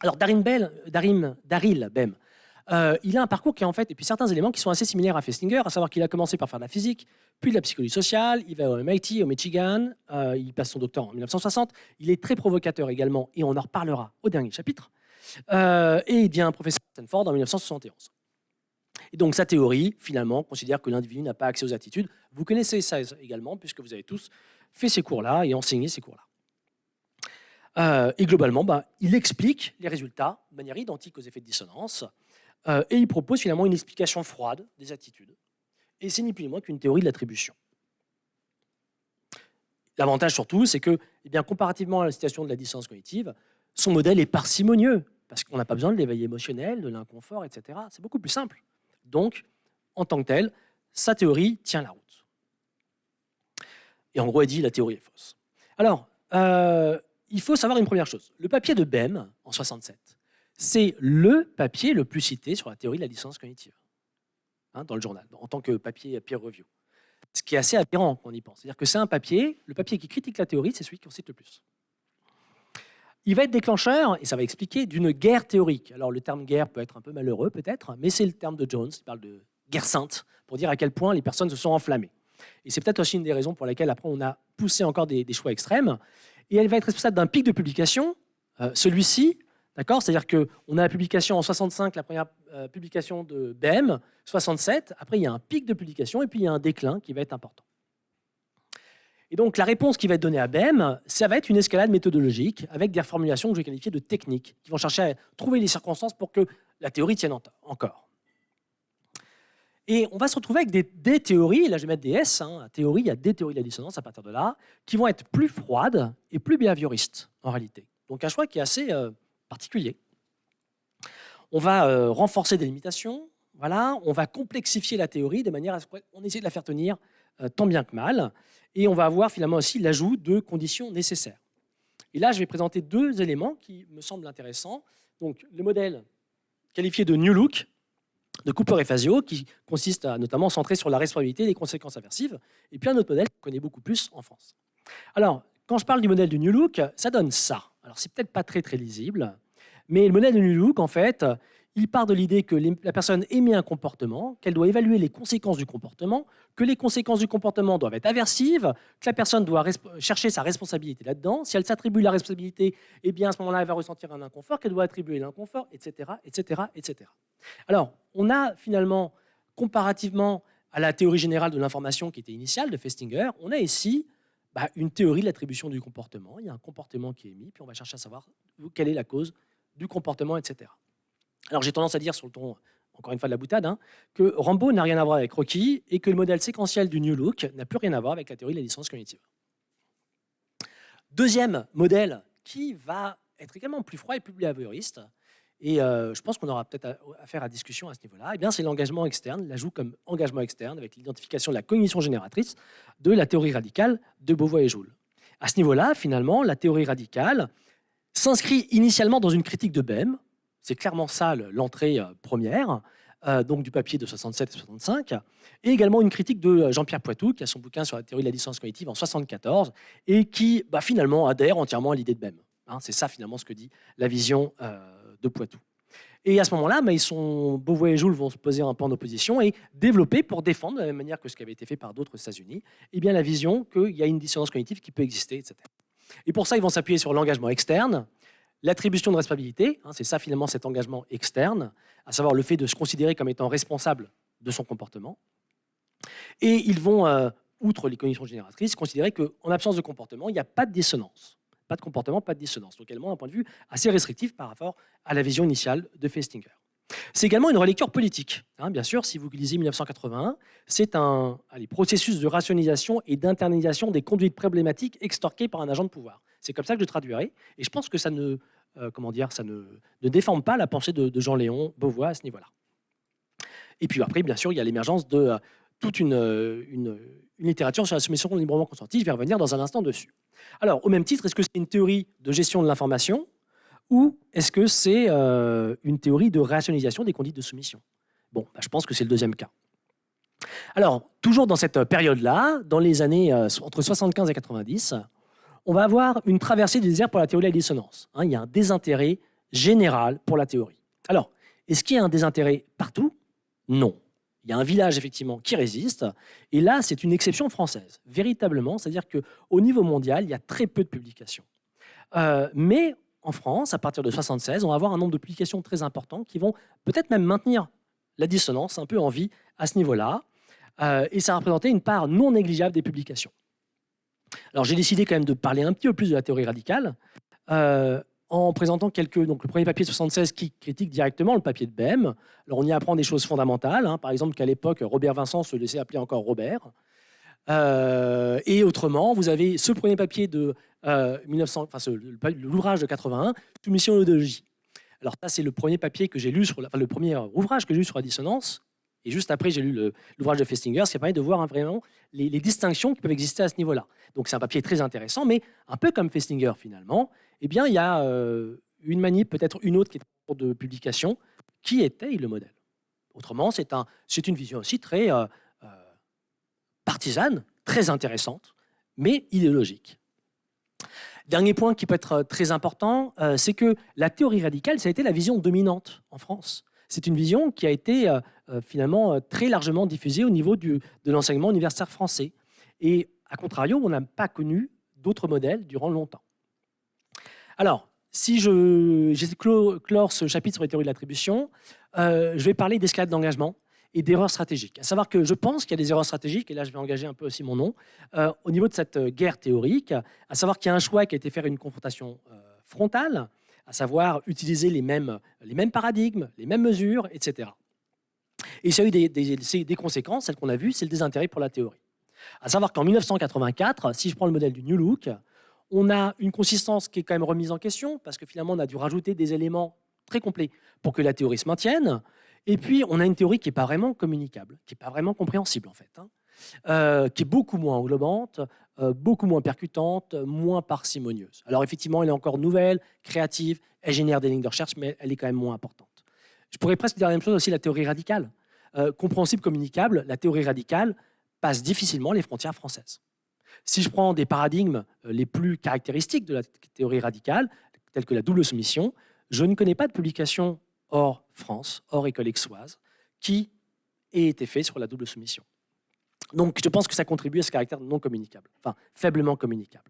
Alors Daryl Boehm, il a un parcours qui est en fait, et puis certains éléments qui sont assez similaires à Festinger, à savoir qu'il a commencé par faire de la physique, puis de la psychologie sociale, il va au MIT, au Michigan, il passe son doctorat en 1960, il est très provocateur également, et on en reparlera au dernier chapitre, et il devient professeur à Stanford en 1971. Et donc sa théorie, finalement, considère que l'individu n'a pas accès aux attitudes. Vous connaissez ça également, puisque vous avez tous fait ces cours-là et enseigné ces cours-là. Et globalement, il explique les résultats de manière identique aux effets de dissonance, et il propose finalement une explication froide des attitudes. Et c'est ni plus ni moins qu'une théorie de l'attribution. L'avantage surtout, c'est que, comparativement à la situation de la dissonance cognitive, son modèle est parcimonieux, parce qu'on n'a pas besoin de l'éveil émotionnel, de l'inconfort, etc. C'est beaucoup plus simple. Donc, en tant que tel, sa théorie tient la route. Et en gros, elle dit la théorie est fausse. Alors, il faut savoir une première chose. Le papier de Boehm, en 67, c'est le papier le plus cité sur la théorie de la dissonance cognitive, dans le journal, en tant que papier peer review. Ce qui est assez aberrant quand on y pense. C'est-à-dire que c'est un papier, le papier qui critique la théorie, c'est celui qu'on cite le plus. Il va être déclencheur, et ça va expliquer, d'une guerre théorique. Alors le terme guerre peut être un peu malheureux peut-être, mais c'est le terme de Jones, il parle de guerre sainte, pour dire à quel point les personnes se sont enflammées. Et c'est peut-être aussi une des raisons pour lesquelles après on a poussé encore des choix extrêmes. Et elle va être responsable d'un pic de publication, celui-ci, d'accord, c'est-à-dire qu'on a la publication en 65, la première publication de Boehm, 67, après il y a un pic de publication et puis il y a un déclin qui va être important. Et donc la réponse qui va être donnée à Boehm, ça va être une escalade méthodologique avec des reformulations que je vais qualifier de techniques, qui vont chercher à trouver les circonstances pour que la théorie tienne encore. Et on va se retrouver avec des théories, là je vais mettre des S, théorie, il y a des théories de la dissonance à partir de là, qui vont être plus froides et plus behavioristes en réalité. Donc un choix qui est assez particulier. On va renforcer des limitations, voilà, on va complexifier la théorie de manière à ce qu'on essaie de la faire tenir tant bien que mal, et on va avoir finalement aussi l'ajout de conditions nécessaires. Et là je vais présenter deux éléments qui me semblent intéressants. Donc le modèle qualifié de New Look, de Cooper et Fazio, qui consiste à notamment centrer sur la responsabilité et les conséquences aversives, et puis un autre modèle qu'on connaît beaucoup plus en France. Alors, quand je parle du modèle de New Look, ça donne ça. Alors, c'est peut-être pas très lisible, mais le modèle de New Look, en fait, il part de l'idée que la personne émet un comportement, qu'elle doit évaluer les conséquences du comportement, que les conséquences du comportement doivent être aversives, que la personne doit chercher sa responsabilité là-dedans. Si elle s'attribue la responsabilité, eh bien à ce moment-là, elle va ressentir un inconfort, qu'elle doit attribuer l'inconfort, etc., etc., etc. Alors, on a finalement, comparativement à la théorie générale de l'information qui était initiale de Festinger, on a ici une théorie de l'attribution du comportement. Il y a un comportement qui est émis, puis on va chercher à savoir quelle est la cause du comportement, etc. Alors j'ai tendance à dire sur le ton, encore une fois de la boutade, que Rambo n'a rien à voir avec Rocky et que le modèle séquentiel du New Look n'a plus rien à voir avec la théorie de la dissonance cognitive. Deuxième modèle qui va être également plus froid et plus behavioriste, et je pense qu'on aura peut-être affaire à discussion à ce niveau-là, c'est l'engagement externe, l'ajout comme engagement externe avec l'identification de la cognition génératrice de la théorie radicale de Beauvois et Joule. À ce niveau-là, finalement, la théorie radicale s'inscrit initialement dans une critique de Boehm. C'est clairement ça l'entrée première, donc du papier de 67 et 65, et également une critique de Jean-Pierre Poitou, qui a son bouquin sur la théorie de la dissonance cognitive en 74, et qui finalement adhère entièrement à l'idée de Boehm. C'est ça finalement ce que dit la vision de Poitou. Et à ce moment-là, Beauvois et Joule vont se poser un peu en opposition et développer, pour défendre, de la même manière que ce qui avait été fait par d'autres aux États-Unis, la vision qu'il y a une dissonance cognitive qui peut exister, etc. Et pour ça, ils vont s'appuyer sur l'engagement externe, l'attribution de responsabilité, c'est ça finalement cet engagement externe, à savoir le fait de se considérer comme étant responsable de son comportement. Et ils vont, outre les conditions génératrices, considérer qu'en absence de comportement, il n'y a pas de dissonance. Pas de comportement, pas de dissonance. Donc également un point de vue assez restrictif par rapport à la vision initiale de Festinger. C'est également une relecture politique. Bien sûr, si vous lisez 1981, c'est un processus de rationalisation et d'internalisation des conduites problématiques extorquées par un agent de pouvoir. C'est comme ça que je traduirai. Et je pense que ça ne, ça ne déforme pas la pensée de Jean-Léon Beauvois à ce niveau-là. Et puis après, bien sûr, il y a l'émergence de toute une littérature sur la soumission librement consentie. Je vais revenir dans un instant dessus. Alors, au même titre, est-ce que c'est une théorie de gestion de l'information ou est-ce que c'est une théorie de rationalisation des conduites de soumission? Bon, je pense que c'est le deuxième cas. Alors, toujours dans cette période-là, dans les années entre 75 et 90, on va avoir une traversée du désert pour la théorie de la dissonance. Il y a un désintérêt général pour la théorie. Alors, est-ce qu'il y a un désintérêt partout? Non. Il y a un village, effectivement, qui résiste. Et là, c'est une exception française, véritablement. C'est-à-dire qu'au niveau mondial, il y a très peu de publications. Mais en France, à partir de 1976, on va avoir un nombre de publications très important qui vont peut-être même maintenir la dissonance un peu en vie à ce niveau-là. Et ça a représenté une part non négligeable des publications. Alors, j'ai décidé quand même de parler un petit peu plus de la théorie radicale en présentant donc le premier papier de 1976 qui critique directement le papier de Bem. Alors, on y apprend des choses fondamentales. Par exemple, qu'à l'époque, Robert Vincent se laissait appeler encore Robert. Et autrement, vous avez ce premier papier de l'ouvrage de 81, Soumission à l'idéologie. Alors ça, c'est le premier papier que j'ai lu le premier ouvrage que j'ai lu sur la dissonance. Et juste après, j'ai lu l'ouvrage de Festinger, ce qui permet de voir vraiment les distinctions qui peuvent exister à ce niveau-là. Donc c'est un papier très intéressant, mais un peu comme Festinger finalement, eh bien il y a une manip, peut-être une autre qui est en cours de publication, qui étaye le modèle. Autrement, c'est une vision aussi très partisane, très intéressante, mais idéologique. Dernier point qui peut être très important, c'est que la théorie radicale, ça a été la vision dominante en France. C'est une vision qui a été finalement très largement diffusée au niveau de l'enseignement universitaire français. Et à contrario, on n'a pas connu d'autres modèles durant longtemps. Alors, si j'essaie de clore ce chapitre sur les théories de l'attribution, je vais parler d'escalade d'engagement et d'erreurs stratégiques. À savoir que je pense qu'il y a des erreurs stratégiques, et là je vais engager un peu aussi mon nom, au niveau de cette guerre théorique, à savoir qu'il y a un choix qui a été fait une confrontation frontale, à savoir utiliser les mêmes paradigmes, les mêmes mesures, etc. Et ça a eu des conséquences, celles qu'on a vues, c'est le désintérêt pour la théorie. À savoir qu'en 1984, si je prends le modèle du New Look, on a une consistance qui est quand même remise en question, parce que finalement on a dû rajouter des éléments très complets pour que la théorie se maintienne. Et puis, on a une théorie qui n'est pas vraiment communicable, qui n'est pas vraiment compréhensible, en fait, qui est beaucoup moins englobante, beaucoup moins percutante, moins parcimonieuse. Alors, effectivement, elle est encore nouvelle, créative, elle génère des lignes de recherche, mais elle est quand même moins importante. Je pourrais presque dire la même chose aussi de la théorie radicale. Compréhensible, communicable, la théorie radicale passe difficilement les frontières françaises. Si je prends des paradigmes les plus caractéristiques de la théorie radicale, tels que la double soumission, je ne connais pas de publication hors France, hors école aixoise, qui ait été fait sur la double soumission. Donc, je pense que ça contribue à ce caractère non communicable, enfin, faiblement communicable.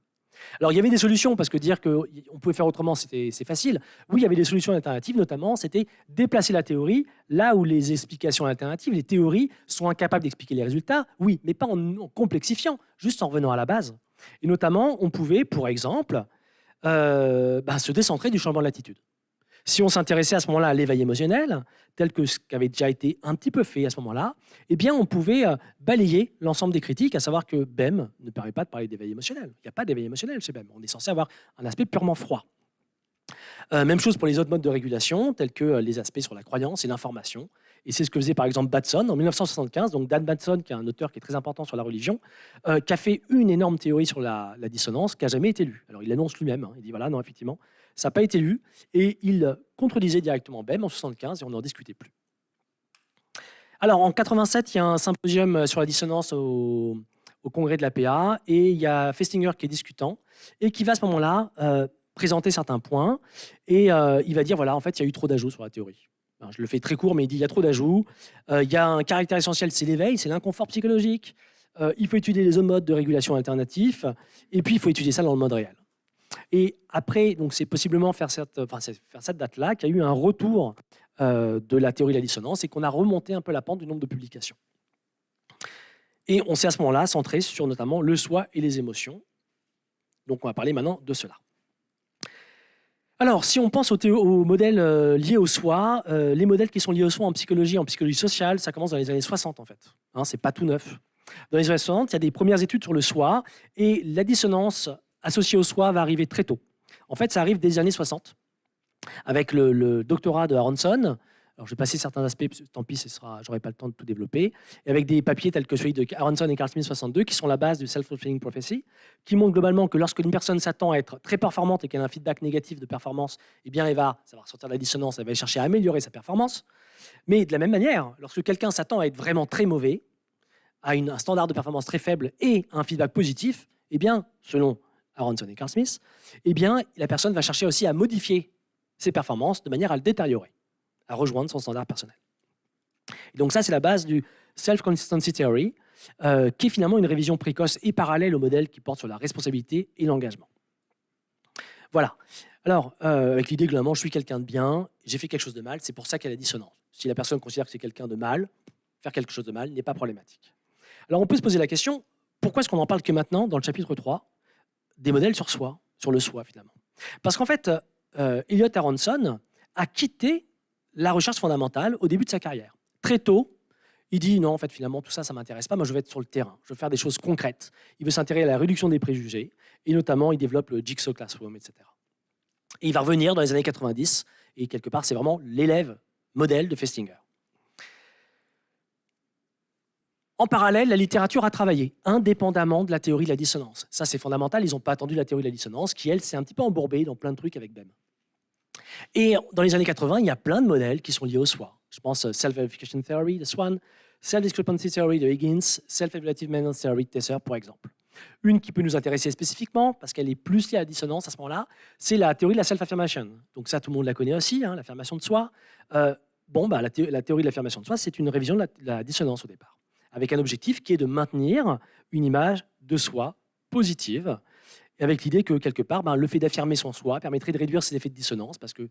Alors, il y avait des solutions, parce que dire qu'on pouvait faire autrement, c'est facile. Oui, il y avait des solutions alternatives, notamment, c'était déplacer la théorie là où les explications alternatives, les théories, sont incapables d'expliquer les résultats, oui, mais pas en complexifiant, juste en revenant à la base. Et notamment, on pouvait, pour exemple, se décentrer du changement de latitude. Si on s'intéressait à ce moment-là à l'éveil émotionnel, tel que ce qui avait déjà été un petit peu fait à ce moment-là, eh bien, on pouvait balayer l'ensemble des critiques, à savoir que BEM ne permet pas de parler d'éveil émotionnel. Il n'y a pas d'éveil émotionnel chez BEM. On est censé avoir un aspect purement froid. Même chose pour les autres modes de régulation, tels que les aspects sur la croyance et l'information. Et c'est ce que faisait par exemple Batson en 1975. Donc Dan Batson, qui est un auteur qui est très important sur la religion, qui a fait une énorme théorie sur la dissonance qui n'a jamais été lue. Alors il l'annonce lui-même. Il dit voilà, non, effectivement, ça n'a pas été lu. Et il contredisait directement BEM en 1975 et on n'en discutait plus. Alors en 87, il y a un symposium sur la dissonance au congrès de l'APA et il y a Festinger qui est discutant et qui va à ce moment-là présenter certains points et il va dire voilà, en fait, il y a eu trop d'ajouts sur la théorie. Alors, je le fais très court, mais il dit il y a trop d'ajouts. Il y a un caractère essentiel, c'est l'éveil, c'est l'inconfort psychologique. Il faut étudier les autres modes de régulation alternatifs et puis il faut étudier ça dans le mode réel. Et après, donc c'est possiblement faire cette date-là qu'il y a eu un retour de la théorie de la dissonance et qu'on a remonté un peu la pente du nombre de publications. Et on s'est à ce moment-là centré sur notamment le soi et les émotions. Donc on va parler maintenant de cela. Alors, si on pense aux modèles liés au soi, les modèles qui sont liés au soi en psychologie sociale, ça commence dans les années 60 en fait. Hein, c'est pas tout neuf. Dans les années 60, il y a des premières études sur le soi et la dissonance associée au soi va arriver très tôt. En fait, ça arrive dès les années 60 avec le doctorat de Aronson. Alors, je vais passer certains aspects, tant pis, j'aurai pas le temps de tout développer. Et avec des papiers tels que celui de Aronson et Carl Smith 62, qui sont la base du self-fulfilling prophecy, qui montrent globalement que lorsqu'une personne s'attend à être très performante et qu'elle a un feedback négatif de performance, eh bien, ça va ressortir de la dissonance, elle va chercher à améliorer sa performance. Mais de la même manière, lorsque quelqu'un s'attend à être vraiment très mauvais, à un standard de performance très faible et un feedback positif, eh bien, selon Aronson et Carl Smith, eh bien, la personne va chercher aussi à modifier ses performances de manière à le détériorer, à rejoindre son standard personnel. Et donc ça, c'est la base du Self-Consistency Theory, qui est finalement une révision précoce et parallèle au modèle qui porte sur la responsabilité et l'engagement. Voilà. Alors, avec l'idée que globalement, je suis quelqu'un de bien, j'ai fait quelque chose de mal, c'est pour ça qu'il y a la dissonance. Si la personne considère que c'est quelqu'un de mal, faire quelque chose de mal n'est pas problématique. Alors, on peut se poser la question, pourquoi est-ce qu'on en parle que maintenant, dans le chapitre 3, des modèles sur soi, sur le soi, finalement? Parce qu'en fait, Elliot Aronson a quitté la recherche fondamentale au début de sa carrière. Très tôt, il dit non, en fait, finalement, tout ça, ça ne m'intéresse pas. Moi, je veux être sur le terrain. Je veux faire des choses concrètes. Il veut s'intéresser à la réduction des préjugés. Et notamment, il développe le Jigsaw Classroom, etc. Et il va revenir dans les années 90. Et quelque part, c'est vraiment l'élève modèle de Festinger. En parallèle, la littérature a travaillé indépendamment de la théorie de la dissonance. Ça, c'est fondamental. Ils n'ont pas attendu la théorie de la dissonance, qui, elle, s'est un petit peu embourbée dans plein de trucs avec Bem. Et dans les années 80, il y a plein de modèles qui sont liés au soi. Je pense Self-Verification Theory de Swan, Self-Discrepancy Theory de Higgins, Self-Evaluative Maintenance Theory de Tesser, pour exemple. Une qui peut nous intéresser spécifiquement, parce qu'elle est plus liée à la dissonance à ce moment-là, c'est la théorie de la self-affirmation. Donc ça, tout le monde la connaît aussi, hein, l'affirmation de soi. La théorie de l'affirmation de soi, c'est une révision de la dissonance au départ, avec un objectif qui est de maintenir une image de soi positive, et avec l'idée que, quelque part, le fait d'affirmer son soi permettrait de réduire ces effets de dissonance, parce que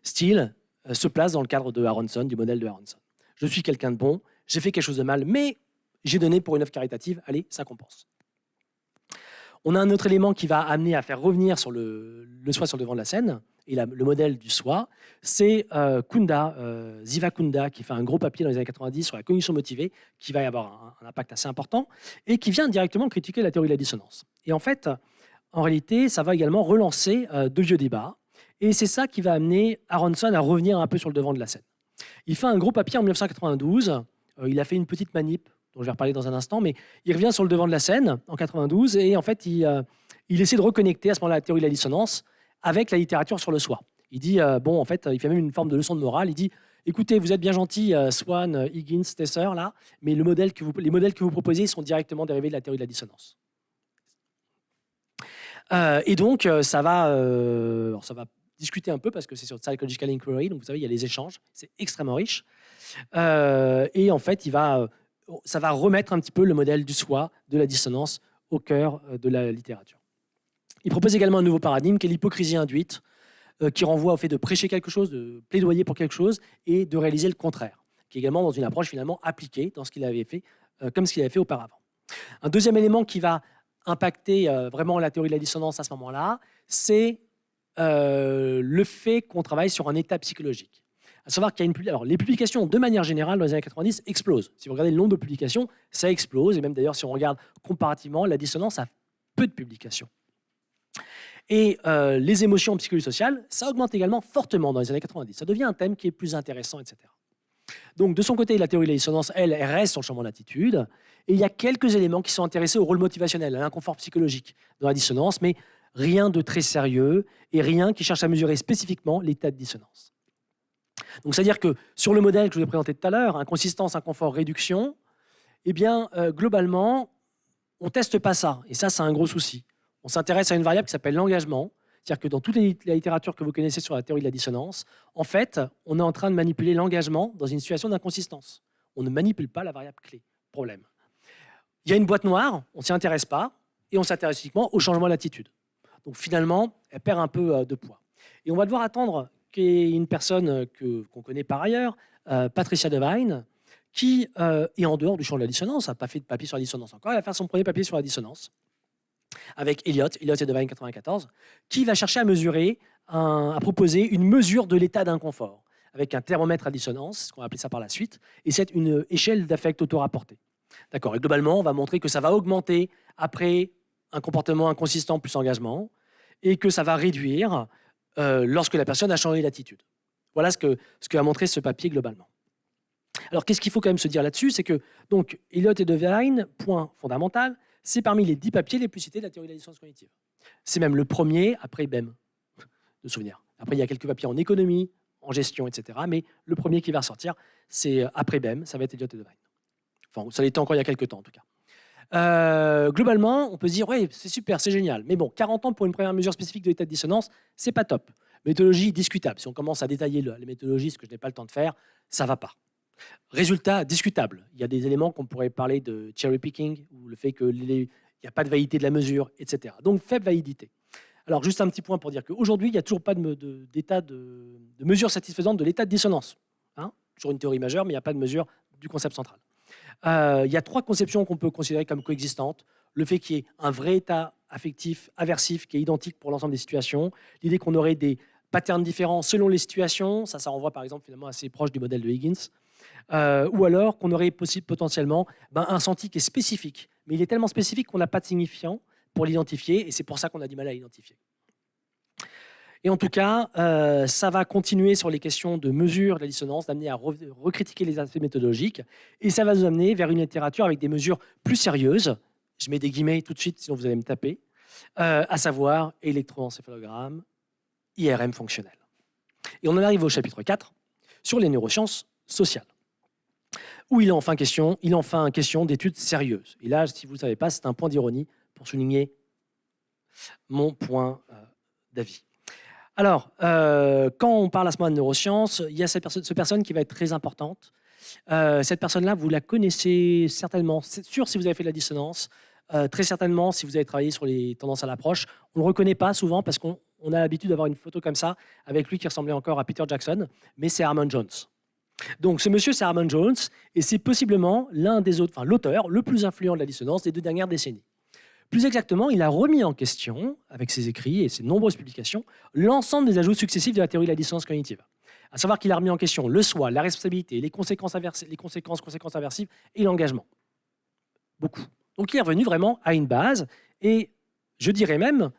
Steele se place dans le cadre de Aronson, du modèle de Aronson. Je suis quelqu'un de bon, j'ai fait quelque chose de mal, mais j'ai donné pour une œuvre caritative, allez, ça compense. On a un autre élément qui va amener à faire revenir sur le soi sur le devant de la scène, et le modèle du soi, c'est Ziva Kunda, qui fait un gros papier dans les années 90 sur la cognition motivée, qui va y avoir un impact assez important, et qui vient directement critiquer la théorie de la dissonance. Et en fait, en réalité, ça va également relancer de vieux débats, et c'est ça qui va amener Aronson à revenir un peu sur le devant de la scène. Il fait un gros papier en 1992, il a fait une petite manip, dont je vais reparler dans un instant, mais il revient sur le devant de la scène en 92, et en fait, il essaie de reconnecter à ce moment-là la théorie de la dissonance avec la littérature sur le soi. Il dit, en fait, il fait même une forme de leçon de morale. Il dit, écoutez, vous êtes bien gentils, Swan, Higgins, Tesser, là, mais les modèles que vous proposez sont directement dérivés de la théorie de la dissonance. Et donc, ça va discuter un peu, parce que c'est sur Psychological Inquiry, donc vous savez, il y a les échanges, c'est extrêmement riche. Et en fait, ça va remettre un petit peu le modèle du soi, de la dissonance, au cœur de la littérature. Il propose également un nouveau paradigme qui est l'hypocrisie induite, qui renvoie au fait de prêcher quelque chose, de plaidoyer pour quelque chose et de réaliser le contraire, qui est également dans une approche finalement appliquée dans ce qu'il avait fait, comme ce qu'il avait fait auparavant. Un deuxième élément qui va impacter vraiment la théorie de la dissonance à ce moment-là, c'est le fait qu'on travaille sur un état psychologique. À savoir qu'il y a les publications, de manière générale, dans les années 90, explosent. Si vous regardez le nombre de publications, ça explose. Et même d'ailleurs, si on regarde comparativement, la dissonance a peu de publications. Et les émotions en psychologie sociale, ça augmente également fortement dans les années 90. Ça devient un thème qui est plus intéressant, etc. Donc, de son côté, la théorie de la dissonance, elle reste sur le changement d'attitude. Et il y a quelques éléments qui sont intéressés au rôle motivationnel, à l'inconfort psychologique dans la dissonance, mais rien de très sérieux et rien qui cherche à mesurer spécifiquement l'état de dissonance. Donc, c'est-à-dire que sur le modèle que je vous ai présenté tout à l'heure, inconsistance, inconfort, réduction, eh bien, globalement, on ne teste pas ça. Et ça, c'est un gros souci. On s'intéresse à une variable qui s'appelle l'engagement. C'est-à-dire que dans toute la littérature que vous connaissez sur la théorie de la dissonance, en fait, on est en train de manipuler l'engagement dans une situation d'inconsistance. On ne manipule pas la variable clé. Problème. Il y a une boîte noire, on ne s'y intéresse pas, et on s'intéresse uniquement au changement d'attitude. Donc finalement, elle perd un peu de poids. Et on va devoir attendre qu'il y ait une personne qu'on connaît par ailleurs, Patricia Devine, qui est en dehors du champ de la dissonance, n'a pas fait de papier sur la dissonance encore. Elle va faire son premier papier sur la dissonance avec Elliott et Devine 94, qui va chercher à mesurer, à proposer une mesure de l'état d'inconfort avec un thermomètre à dissonance, ce qu'on va appeler ça par la suite, et c'est une échelle d'affect auto-rapporté. D'accord. Et globalement, on va montrer que ça va augmenter après un comportement inconsistant plus engagement, et que ça va réduire lorsque la personne a changé d'attitude. Voilà ce que va montrer ce papier globalement. Alors, qu'est-ce qu'il faut quand même se dire là-dessus? C'est que, donc, Elliott et Devine, point fondamental, c'est parmi les 10 papiers les plus cités de la théorie de la dissonance cognitive. C'est même le premier après BEM, de souvenir. Après, il y a quelques papiers en économie, en gestion, etc. Mais le premier qui va ressortir, c'est après BEM, ça va être Elliott et Devine. Enfin, ça l'était encore il y a quelques temps, en tout cas. Globalement, on peut se dire, oui, c'est super, c'est génial. Mais bon, 40 ans pour une première mesure spécifique de l'état de dissonance, c'est pas top. Méthodologie discutable. Si on commence à détailler les méthodologies, ce que je n'ai pas le temps de faire, ça va pas. Résultat discutable. Il y a des éléments qu'on pourrait parler de cherry picking, ou le fait qu'il n'y a pas de validité de la mesure, etc. Donc, faible validité. Alors, juste un petit point pour dire qu'aujourd'hui, il n'y a toujours pas d'état de mesure satisfaisante de l'état de dissonance. Toujours une théorie majeure, mais il n'y a pas de mesure du concept central. Il y a 3 conceptions qu'on peut considérer comme coexistantes. Le fait qu'il y ait un vrai état affectif aversif qui est identique pour l'ensemble des situations. L'idée qu'on aurait des patterns différents selon les situations. Ça renvoie par exemple finalement assez proche du modèle de Higgins. Ou alors qu'on aurait potentiellement un senti qui est spécifique. Mais il est tellement spécifique qu'on n'a pas de signifiant pour l'identifier. Et c'est pour ça qu'on a du mal à l'identifier. Et en tout cas, ça va continuer sur les questions de mesure de la dissonance, d'amener à recritiquer les aspects méthodologiques. Et ça va nous amener vers une littérature avec des mesures plus sérieuses. Je mets des guillemets tout de suite, sinon vous allez me taper. À savoir électroencéphalogramme, IRM fonctionnel. Et on en arrive au chapitre 4, sur les neurosciences sociales, où il est enfin question d'études sérieuses. Et là, si vous ne le savez pas, c'est un point d'ironie pour souligner mon point d'avis. Alors, quand on parle à ce moment de neurosciences, il y a cette personne qui va être très importante. Cette personne-là, vous la connaissez certainement, c'est sûr si vous avez fait de la dissonance, très certainement si vous avez travaillé sur les tendances à l'approche. On ne le reconnaît pas souvent parce qu'on a l'habitude d'avoir une photo comme ça, avec lui qui ressemblait encore à Peter Jackson, mais c'est Harmon Jones. Donc ce monsieur, c'est Harmon Jones, et c'est possiblement l'auteur le plus influent de la dissonance des 2 dernières décennies. Plus exactement, il a remis en question, avec ses écrits et ses nombreuses publications, l'ensemble des ajouts successifs de la théorie de la dissonance cognitive. À savoir qu'il a remis en question le soi, la responsabilité, les conséquences aversives et l'engagement. Beaucoup. Donc il est revenu vraiment à une base, et je dirais même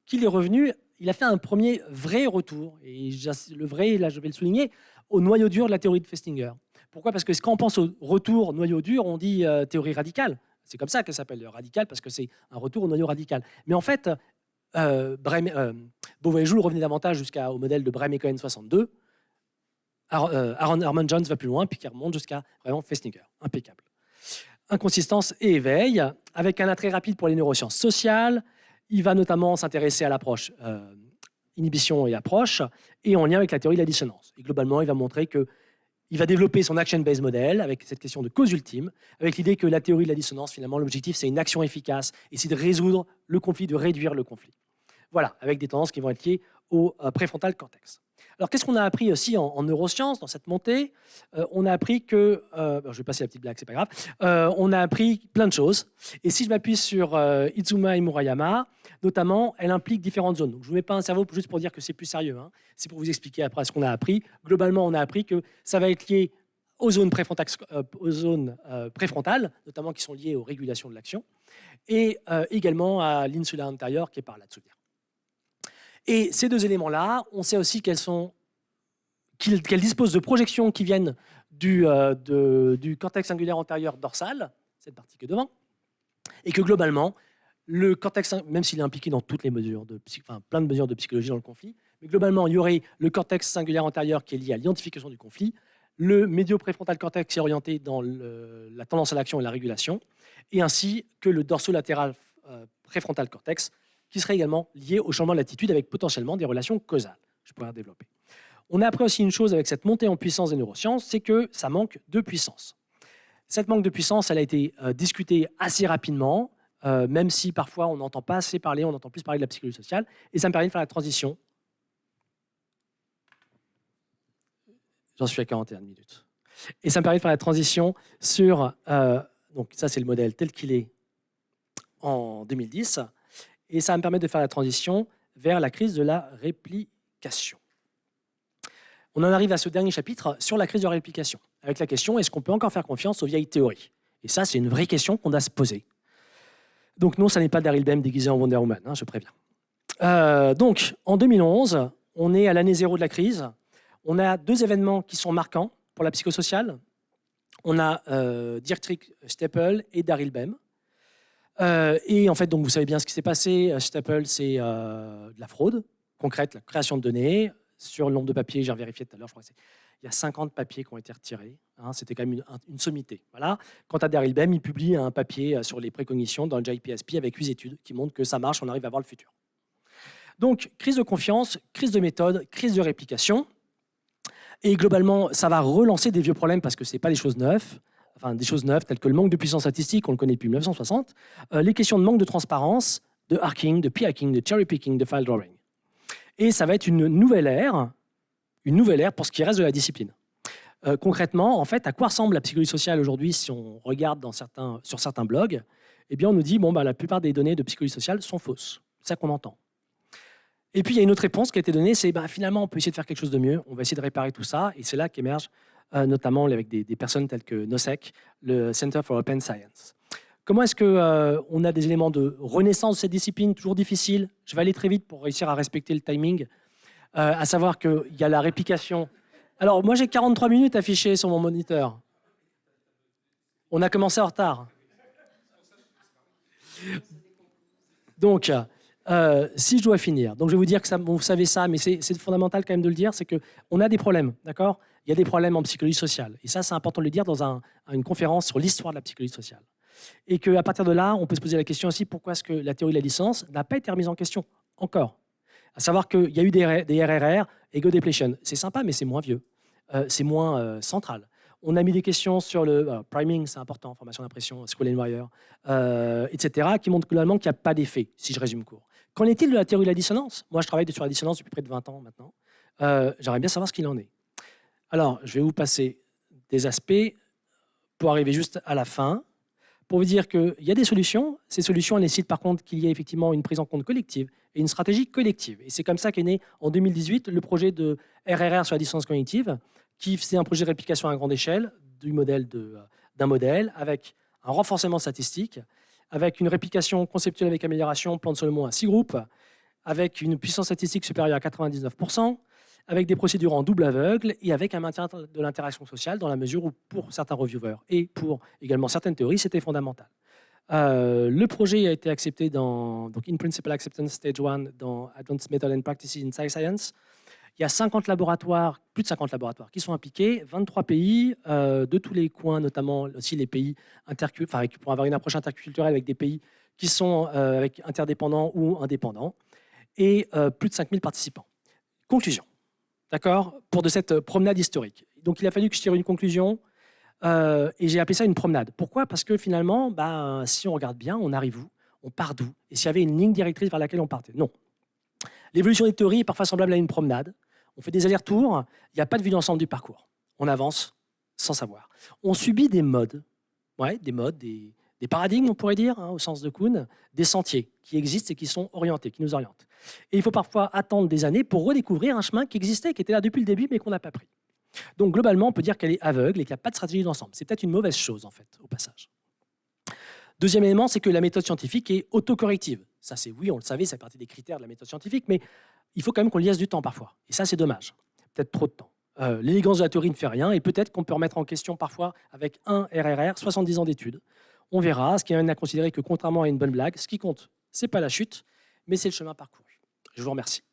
qu'il est revenu, il a fait un premier vrai retour, et le vrai, là je vais le souligner, au noyau dur de la théorie de Festinger. Pourquoi? Parce que quand on pense au retour noyau dur, on dit théorie radicale. C'est comme ça qu'elle s'appelle radicale, parce que c'est un retour au noyau radical. Mais en fait, Beauvois-Joule revenait davantage jusqu'au modèle de Brehm et Cohen 62. Harmon Jones va plus loin, puis qui remonte jusqu'à vraiment Festinger. Impeccable. Inconsistance et éveil, avec un attrait rapide pour les neurosciences sociales. Il va notamment s'intéresser à l'approche inhibition et approche, et en lien avec la théorie de la dissonance. Et globalement, il va montrer que il va développer son action-based model avec cette question de cause ultime, avec l'idée que la théorie de la dissonance, finalement, l'objectif, c'est une action efficace, et c'est de résoudre le conflit, de réduire le conflit. Voilà, avec des tendances qui vont être liées au préfrontal cortex. Alors, qu'est-ce qu'on a appris aussi en neurosciences, dans cette montée? On a appris que... je vais passer la petite blague, c'est pas grave. On a appris plein de choses. Et si je m'appuie sur Izuma et Murayama, notamment, elle implique différentes zones. Donc, je ne vous mets pas un cerveau juste pour dire que c'est plus sérieux. C'est pour vous expliquer après ce qu'on a appris. Globalement, on a appris que ça va être lié aux zones préfrontales, notamment qui sont liées aux régulations de l'action, et également à l'insula antérieure qui est par là de souvenir. Et ces 2 éléments-là, on sait aussi qu'elles disposent de projections qui viennent du cortex singulaire antérieur dorsal, cette partie qui est devant, et que globalement, le cortex, même s'il est impliqué dans toutes les mesures, plein de mesures de psychologie dans le conflit, mais globalement, il y aurait le cortex singulaire antérieur qui est lié à l'identification du conflit, le médio-préfrontal cortex qui est orienté dans la tendance à l'action et la régulation, et ainsi que le dorsolatéral préfrontal cortex, qui serait également lié au changement de l'attitude avec potentiellement des relations causales. Je pourrais développer. On a appris aussi une chose avec cette montée en puissance des neurosciences, c'est que ça manque de puissance. Cette manque de puissance, elle a été discutée assez rapidement même si parfois on n'entend pas assez parler, on entend plus parler de la psychologie sociale, et ça me permet de faire la transition. J'en suis à 41 minutes. Et ça me permet de faire la transition sur, donc ça c'est le modèle tel qu'il est en 2010, et ça va me permettre de faire la transition vers la crise de la réplication. On en arrive à ce dernier chapitre sur la crise de la réplication, avec la question, est-ce qu'on peut encore faire confiance aux vieilles théories? Et ça, c'est une vraie question qu'on doit se poser. Donc non, ça n'est pas Daryl Bem déguisé en Wonder Woman, hein, je préviens. Donc, en 2011, on est à l'année zéro de la crise. On a deux événements qui sont marquants pour la psychosociale. On a Dietrich Stepel et Daryl Bem. Et en fait, donc, vous savez bien ce qui s'est passé. Stepel, c'est de la fraude concrète, la création de données. Sur le nombre de papiers, j'ai vérifié tout à l'heure, je crois qu'il y a 50 papiers qui ont été retirés. Hein, c'était quand même une sommité. Voilà. Quant à Daryl Bem, il publie un papier sur les précognitions dans le JPSP avec 8 études qui montrent que ça marche, on arrive à voir le futur. Donc, crise de confiance, crise de méthode, crise de réplication. Et globalement, ça va relancer des vieux problèmes parce que ce n'est pas des choses neuves. Enfin, des choses neuves telles que le manque de puissance statistique, on le connaît depuis 1960. Les questions de manque de transparence, de hacking, de p-hacking, de cherry picking, de file drawing. Et ça va être une nouvelle ère pour ce qui reste de la discipline. Concrètement, en fait, à quoi ressemble la psychologie sociale aujourd'hui si on regarde sur certains blogs? Eh bien, on nous dit bon, la plupart des données de psychologie sociale sont fausses. C'est ça qu'on entend. Et puis, il y a une autre réponse qui a été donnée, c'est finalement, on peut essayer de faire quelque chose de mieux, on va essayer de réparer tout ça, et c'est là qu'émerge notamment avec des personnes telles que NOSEC, le Center for Open Science. Comment est-ce qu'on a des éléments de renaissance de cette discipline, toujours difficile? Je vais aller très vite pour réussir à respecter le timing, à savoir qu'il y a la réplication. Alors, moi, j'ai 43 minutes affichées sur mon moniteur. On a commencé en retard. Donc, si je dois finir, donc je vais vous dire que ça, bon, vous savez ça, mais c'est fondamental quand même de le dire, c'est qu'on a des problèmes, d'accord? Il y a des problèmes en psychologie sociale. Et ça, c'est important de le dire dans une conférence sur l'histoire de la psychologie sociale. Et qu'à partir de là, on peut se poser la question aussi, pourquoi est-ce que la théorie de la licence n'a pas été remise en question encore? À savoir qu'il y a eu des RRR, ego depletion. C'est sympa, mais c'est moins vieux. C'est moins central. On a mis des questions sur le priming, c'est important, formation d'impression, School and Wire, etc., qui montrent globalement qu'il n'y a pas d'effet, si je résume court. Qu'en est-il de la théorie de la dissonance? Moi, je travaille sur la dissonance depuis près de 20 ans maintenant. J'aimerais bien savoir ce qu'il en est. Alors, je vais vous passer des aspects pour arriver juste à la fin, pour vous dire qu'il y a des solutions. Ces solutions, elles nécessitent par contre qu'il y ait effectivement une prise en compte collective et une stratégie collective. Et c'est comme ça qu'est né en 2018 le projet de RRR sur la dissonance cognitive, qui faisait un projet de réplication à grande échelle d'un modèle avec un renforcement statistique, avec une réplication conceptuelle avec amélioration, plan de seulement à 6 groupes, avec une puissance statistique supérieure à 99%, avec des procédures en double aveugle et avec un maintien de l'interaction sociale dans la mesure où, pour certains reviewers et pour également certaines théories, c'était fondamental. Le projet a été accepté dans In Principle Acceptance Stage 1 dans Advanced Method and Practices in Science. Il y a 50 laboratoires, plus de 50 laboratoires qui sont impliqués, 23 pays de tous les coins, notamment aussi les pays pour avoir une approche interculturelle avec des pays qui sont interdépendants ou indépendants, et plus de 5000 participants. Conclusion. D'accord? Pour de cette promenade historique. Donc, il a fallu que je tire une conclusion et j'ai appelé ça une promenade. Pourquoi? Parce que finalement, si on regarde bien, on arrive où? On part d'où? Et s'il y avait une ligne directrice vers laquelle on partait? Non. L'évolution des théories est parfois semblable à une promenade. On fait des allers-retours, il n'y a pas de vue d'ensemble du parcours. On avance sans savoir. On subit des modes, des paradigmes, on pourrait dire, au sens de Kuhn, des sentiers qui existent et qui sont orientés, qui nous orientent. Et il faut parfois attendre des années pour redécouvrir un chemin qui existait, qui était là depuis le début, mais qu'on n'a pas pris. Donc globalement, on peut dire qu'elle est aveugle et qu'il n'y a pas de stratégie d'ensemble. C'est peut-être une mauvaise chose, en fait, au passage. Deuxième élément, c'est que la méthode scientifique est autocorrective. Ça, c'est oui, on le savait, ça fait partie des critères de la méthode scientifique, mais il faut quand même qu'on lui laisse du temps parfois. Et ça, c'est dommage. Peut-être trop de temps. L'élégance de la théorie ne fait rien, et peut-être qu'on peut remettre en question parfois, avec un RRR, 70 ans d'études. On verra, ce qui amène à considérer que, contrairement à une bonne blague, ce qui compte, ce n'est pas la chute, mais c'est le chemin parcouru. Je vous remercie.